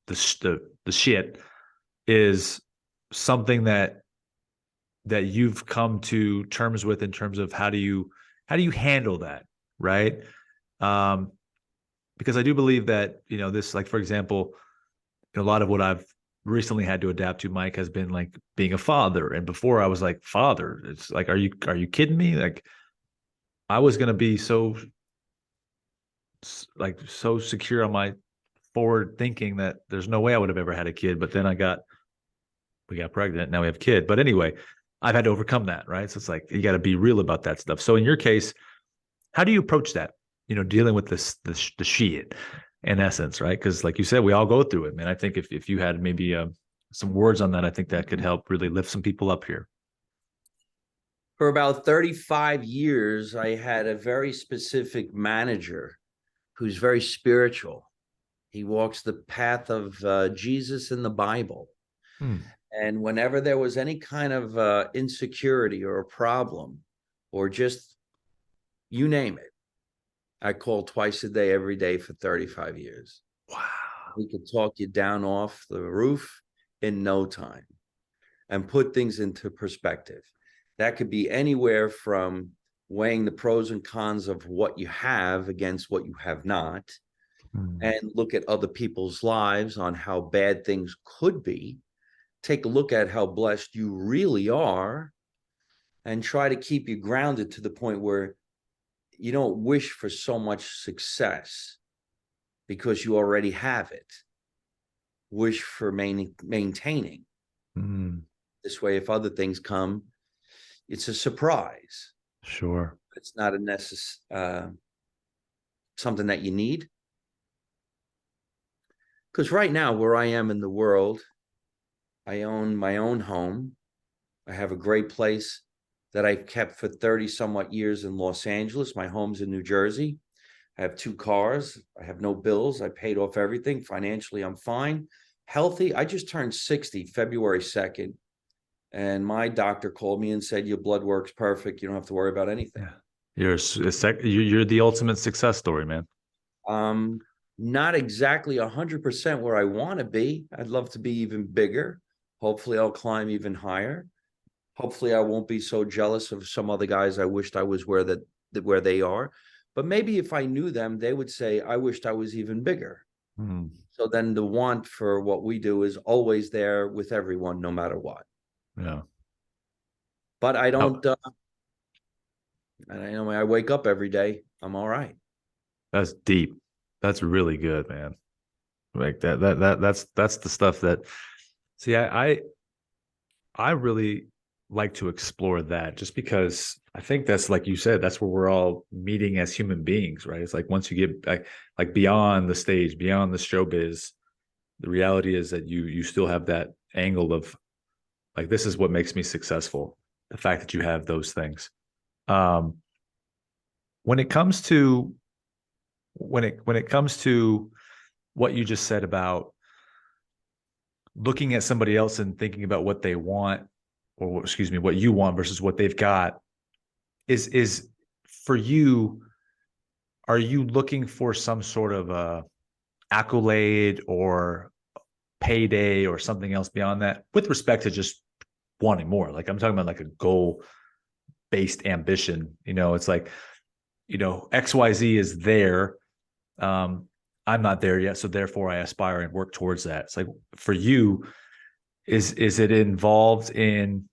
the shit is something that you've come to terms with in terms of how do you handle that, right? Um, because I do believe that this, like for example, a lot of what I've recently had to adapt to, Mike, has been like being a father. And before I was like, father, it's like, are you kidding me? Like I was gonna be so secure on my forward thinking that there's no way I would have ever had a kid. But then we got pregnant. Now we have a kid. But anyway, I've had to overcome that, right? So it's like you got to be real about that stuff. So in your case, how do you approach that? Dealing with the shit in essence, right? Because like you said, we all go through it, man. I think if you had maybe some words on that, I think that could help really lift some people up here. For about 35 years, I had a very specific manager who's very spiritual. He walks the path of Jesus in the Bible. Hmm. And whenever there was any kind of insecurity or a problem, or just you name it, I called twice a day, every day for 35 years. Wow. He could talk you down off the roof in no time and put things into perspective. That could be anywhere from weighing the pros and cons of what you have against what you have not, Hmm. and look at other people's lives on how bad things could be. Take a look at how blessed you really are and try to keep you grounded to the point where you don't wish for so much success because you already have it. Wish for maintaining. Hmm. This way, if other things come, it's a surprise. Sure. It's not something that you need. Because right now, where I am in the world, I own my own home. I have a great place that I've kept for 30 somewhat years in Los Angeles. My home's in New Jersey. I have 2 cars. I have no bills. I paid off everything. Financially, I'm fine. Healthy. I just turned 60 February 2nd. And my doctor called me and said, your blood work's perfect. You don't have to worry about anything. Yeah. You're the ultimate success story, man. Um, Not exactly 100% where I want to be. I'd love to be even bigger. Hopefully, I'll climb even higher. Hopefully, I won't be so jealous of some other guys. I wished I was where they are. But maybe if I knew them, they would say, I wished I was even bigger. Hmm. So then the want for what we do is always there with everyone, no matter what. Yeah. But I Oh, don't, and I know I wake up every day, I'm all right. that's deep. That's really good, man. Like that's the stuff that see, I really like to explore that just because I think that's like you said, that's where we're all meeting as human beings, right? It's like once you get like beyond the stage, beyond the showbiz, the reality is that you still have that angle of like this is what makes me successful. The fact that you have those things. Um, when it comes to when it comes to what you just said about looking at somebody else and thinking about what they want, or excuse me, what you want versus what they've got, is for you, are you looking for some sort of a accolade or payday or something else beyond that with respect to just wanting more? Like I'm talking about like a goal based ambition. It's like, XYZ is there. Um, I'm not there yet, so therefore I aspire and work towards that. It's like for you, is it involved in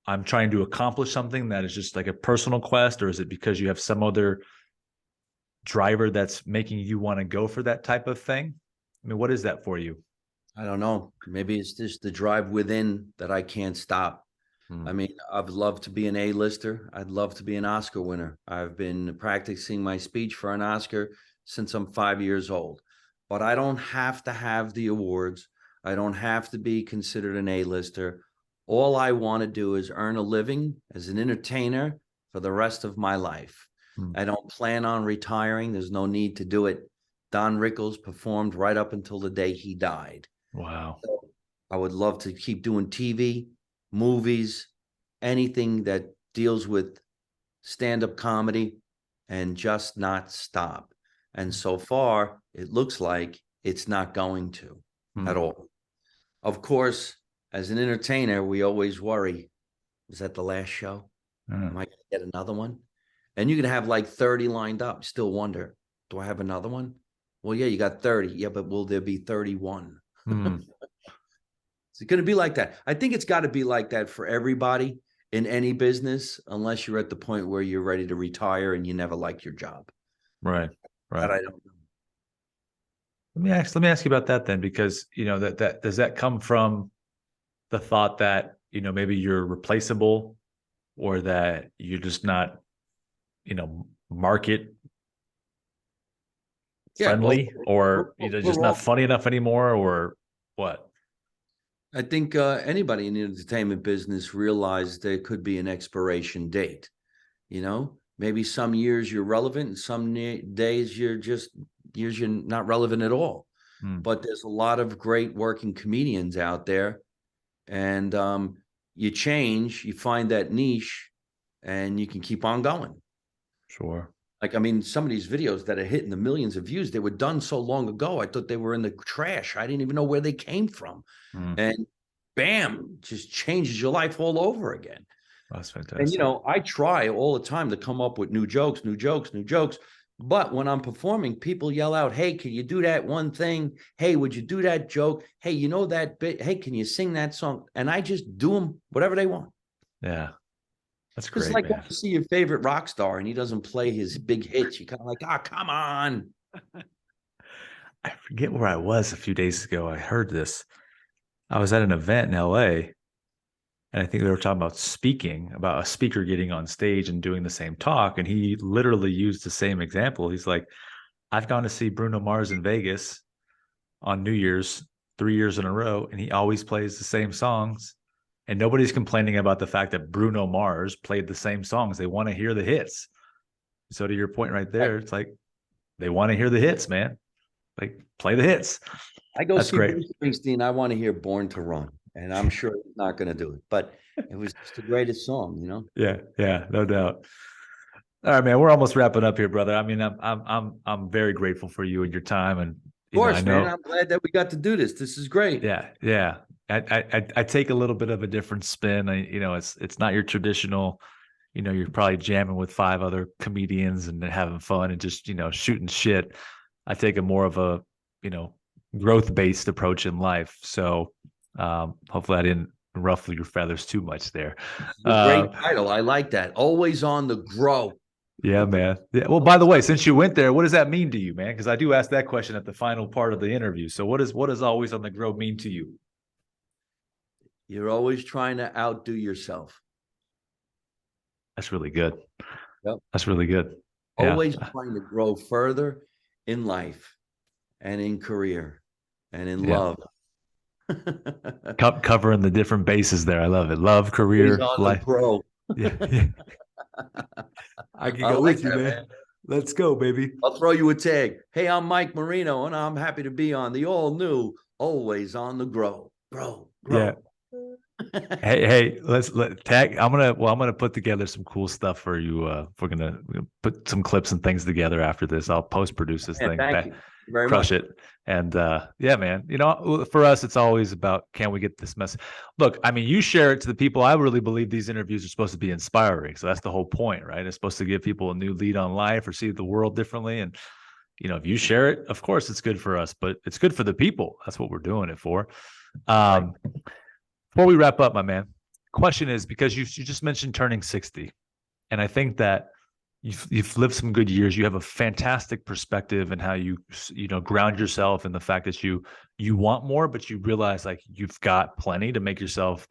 I'm trying to accomplish something that is just like a personal quest, or is it because you have some other driver that's making you want to go for that type of thing? I mean, what is that for you? I don't know. Maybe it's just the drive within that I can't stop. I Hmm. mean, I'd love to be an A-lister. I'd love to be an Oscar winner. I've been practicing my speech for an Oscar since I'm 5 years old. But I don't have to have the awards. I don't have to be considered an A-lister. All I want to do is earn a living as an entertainer for the rest of my life. Hmm. I don't plan on retiring. There's no need to do it. Don Rickles performed right up until the day he died. Wow. So I would love to keep doing TV, movies, anything that deals with stand-up comedy and just not stop. And so far, it looks like it's not going to Hmm. at all. Of course, as an entertainer, we always worry, is that the last show? Hmm. Am I going to get another one? And you can have like 30 lined up, still wonder, do I have another one? Well, yeah, you got 30. Yeah, but will there be 31? Hmm. It's going to be like that. I think it's got to be like that for everybody in any business, unless you're at the point where you're ready to retire and you never like your job. Right. That Right. I don't know. Let me ask you about that then, because that does that come from the thought that maybe you're replaceable, or that you're just not market Yeah, well, friendly, or just we're not all. funny enough anymore, or what? I think anybody in the entertainment business realized there could be an expiration date. Maybe some years you're relevant, and some days you're not relevant at all. Hmm. But there's a lot of great working comedians out there, and you change, you find that niche, and you can keep on going. Sure. Like, I mean, some of these videos that are hitting the millions of views, they were done so long ago. I thought they were in the trash. I didn't even know where they came from. Hmm. And bam, just changes your life all over again. That's And, fantastic. I try all the time to come up with new jokes, new jokes, new jokes. But when I'm performing, people yell out, hey, can you do that one thing? Hey, would you do that joke? Hey, you know that bit? Hey, can you sing that song? And I just do them whatever they want. Yeah, that's It's great, like when man. you see your favorite rock star and he doesn't play his big hits. You kind of like, ah, oh, come on. I forget where I was a few days ago. I heard this. I was at an event in LA, and I think they were talking about speaking, about a speaker getting on stage and doing the same talk. And he literally used the same example. He's like, I've gone to see Bruno Mars in Vegas on New Year's 3 years in a row, and he always plays the same songs. And nobody's complaining about the fact that Bruno Mars played the same songs. They want to hear the hits. So to your point right I, there, it's like they want to hear the hits, man. Like play the hits. I go That's see great. Bruce Springsteen. I want to hear Born to Run. And I'm sure he's not going to do it. But it was just the greatest song. Yeah, yeah, no doubt. All right, man. We're almost wrapping up here, brother. I mean, I'm very grateful for you and your time, and Of I course, man. know, I'm glad that we got to do this. This is great. yeah, yeah. I take a little bit of a different spin. It's not your traditional. You're probably jamming with five other comedians and having fun and just shooting shit. I take a more of a you know growth based approach in life. So hopefully, I didn't ruffle your feathers too much there. This is a Uh, great title. I like that. Always on the grow. Yeah, man. Yeah. Well, by the way, since you went there, what does that mean to you, man? Because I do ask that question at the final part of the interview. So what does always on the grow mean to you? You're always trying to outdo yourself. That's really good. Yep. That's really good. Yeah. Always trying to grow further in life and in career and in Yeah. love. Covering the different bases there. I love it. Love, Always career, on the life. grow. Yeah. Yeah. I can I go like with you, that, man. man. Let's go, baby. I'll throw you a tag. Hey, I'm Mike Marino, and I'm happy to be on the all new, always on the grow. Grow, Yeah. grow. Hey, let tag. I'm gonna put together some cool stuff for you. We're gonna put some clips and things together after this. I'll post produce this Man, thing. thank you very Crush much. it. And yeah, man. For us, it's always about can we get this mess. Look, I mean, you share it to the people. I really believe these interviews are supposed to be inspiring. So that's the whole point, right? It's supposed to give people a new lead on life or see the world differently. And if you share it, of course it's good for us, but it's good for the people. That's what we're doing it for. Right. Before we wrap up, my man, question is because you just mentioned turning 60, and I think that you've lived some good years. You have a fantastic perspective and how you ground yourself in the fact that you want more, but you realize like you've got plenty to make yourself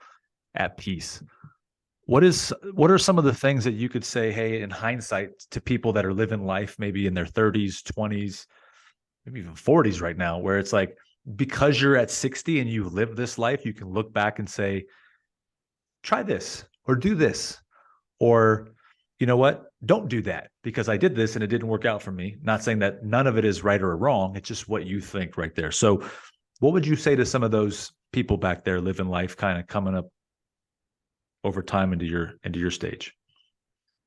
at peace. What are some of the things that you could say, hey, in hindsight, to people that are living life maybe in their 30s, 20s, maybe even 40s right now, where it's like because you're at 60 and you live this life, you can look back and say, try this or do this, or you know what, don't do that because I did this and it didn't work out for me. Not saying that none of it is right or wrong. It's just what you think right there. So what would you say to some of those people back there living life kind of coming up over time into your stage?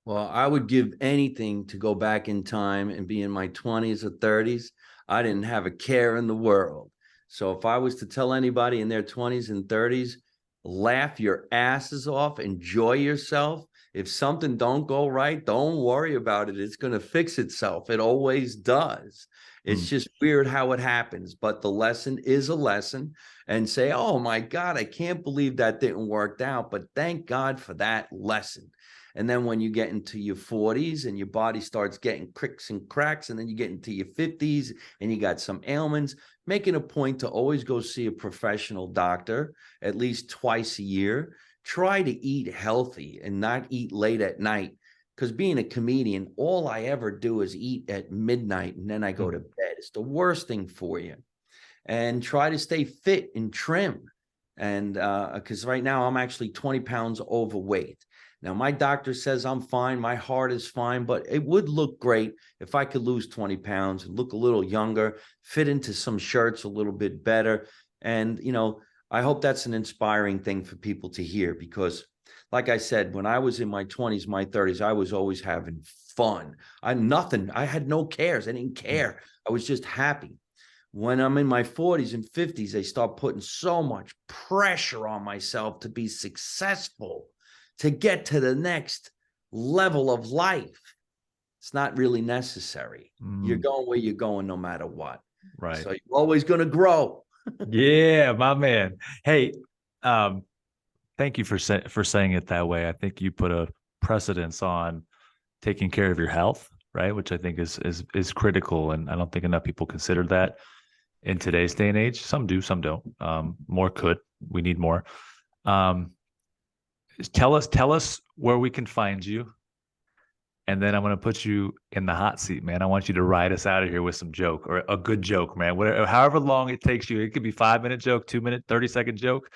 Well, I would give anything to go back in time and be in my 20s or 30s. I didn't have a care in the world. So if I was to tell anybody in their 20s and 30s, laugh your asses off, enjoy yourself. If something don't go right, don't worry about it. It's going to fix itself. It always does. It's just weird how it happens, but the lesson is a lesson. And say, oh my God, I can't believe that didn't work out, but thank God for that lesson. And then when you get into your 40s and your body starts getting cricks and cracks, and then you get into your 50s and you got some ailments, making a point to always go see a professional doctor at least twice a year. Try to eat healthy and not eat late at night. Because being a comedian, all I ever do is eat at midnight and then I go to bed. It's the worst thing for you. And try to stay fit and trim. And because right now I'm actually 20 pounds overweight. Now, my doctor says I'm fine. My heart is fine, but it would look great if I could lose 20 pounds and look a little younger, fit into some shirts a little bit better. And, I hope that's an inspiring thing for people to hear because, like I said, when I was in my 20s, my 30s, I was always having fun. I had no cares. I didn't care. I was just happy. When I'm in my 40s and 50s, I start putting so much pressure on myself to be successful, to get to the next level of life. It's not really necessary. You're going where you're going no matter what. Right. So you're always going to grow. Yeah, my man. Hey, thank you for saying it that way. I think you put a precedence on taking care of your health, right? Which I think is critical, and I don't think enough people consider that in today's day and age. Some do, some don't. More could. We need more. Tell us where we can find you, and then I'm going to put you in the hot seat, man. I want you to ride us out of here with some joke or a good joke, man. Whatever, however long it takes you. It could be 5-minute joke, 2-minute, 30-second joke.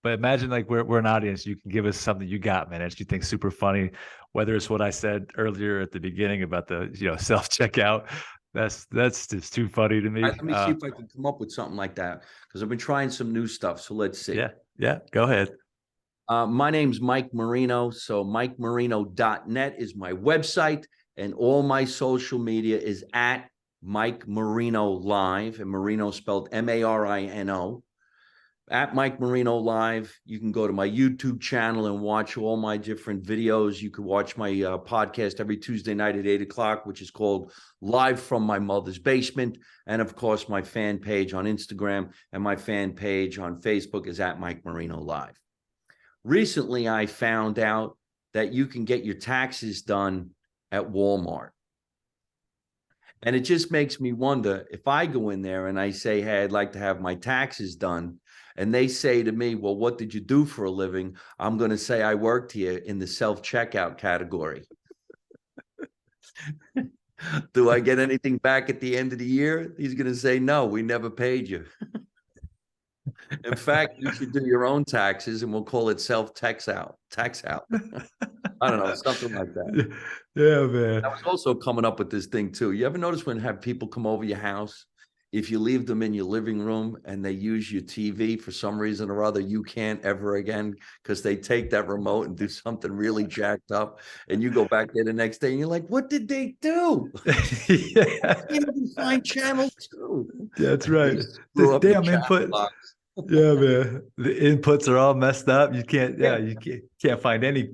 But imagine like we're an audience. You can give us something you got, man, that you think super funny. Whether it's what I said earlier at the beginning about the self checkout, that's just too funny to me. Let me see if I can come up with something like that because I've been trying some new stuff. So let's see. Yeah, go ahead. My name's Mike Marino. So MikeMarino.net is my website, and all my social media is at Mike Marino Live, and Marino spelled Marino. At Mike Marino Live, you can go to my YouTube channel and watch all my different videos. You can watch my podcast every Tuesday night at 8 o'clock, which is called Live from My Mother's Basement. And of course, my fan page on Instagram and my fan page on Facebook is at Mike Marino Live. Recently, I found out that you can get your taxes done at Walmart. And it just makes me wonder, if I go in there and I say, hey, I'd like to have my taxes done, and they say to me, well, what did you do for a living? I'm going to say I worked here in the self-checkout category. Do I get anything back at the end of the year? He's going to say, no, we never paid you. In fact, you should do your own taxes, and we'll call it tax out. I don't know, something like that. Yeah, man. I was also coming up with this thing too. You ever notice when have people come over your house, if you leave them in your living room and they use your TV for some reason or other, you can't ever again, because they take that remote and do something really jacked up, and you go back there the next day and you're like, what did they do? Yeah. I can't even find channel 2. That's right. Screw This up the damn channel input. box. Yeah, man. The inputs are all messed up. You can't, Yeah. you can't find any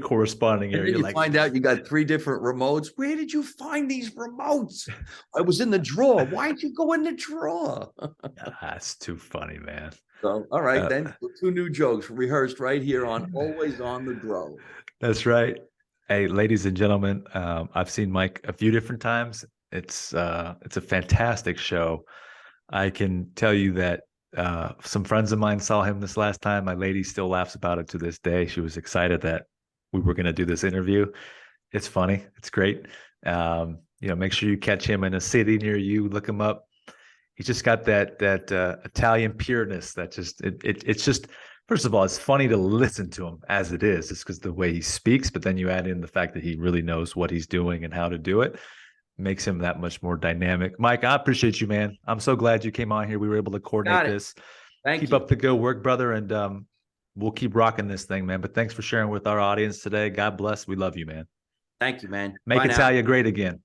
corresponding And area. then you Like, find out you got 3 different remotes. Where did you find these remotes? I was in the drawer. Why'd you go in the drawer? that's too funny, man. So, all right, then 2 new jokes rehearsed right here on Always on the Grow. That's right. Hey, ladies and gentlemen, I've seen Mike a few different times. It's a fantastic show. I can tell you that some friends of mine saw him this last time. My lady still laughs about it to this day. She was excited that we were going to do this interview. It's funny. It's great. Make sure you catch him in a city near you. Look him up. He's just got that Italian pureness. That it's just, first of all, it's funny to listen to him as it is. It's because the way he speaks, but then you add in the fact that he really knows what he's doing and how to do it. Makes him that much more dynamic. Mike, I appreciate you, man. I'm so glad you came on here. We were able to coordinate this. Keep up the good work, brother, and we'll keep rocking this thing, man. But thanks for sharing with our audience today. God bless. We love you, man. Thank you, man. Make Italia great again.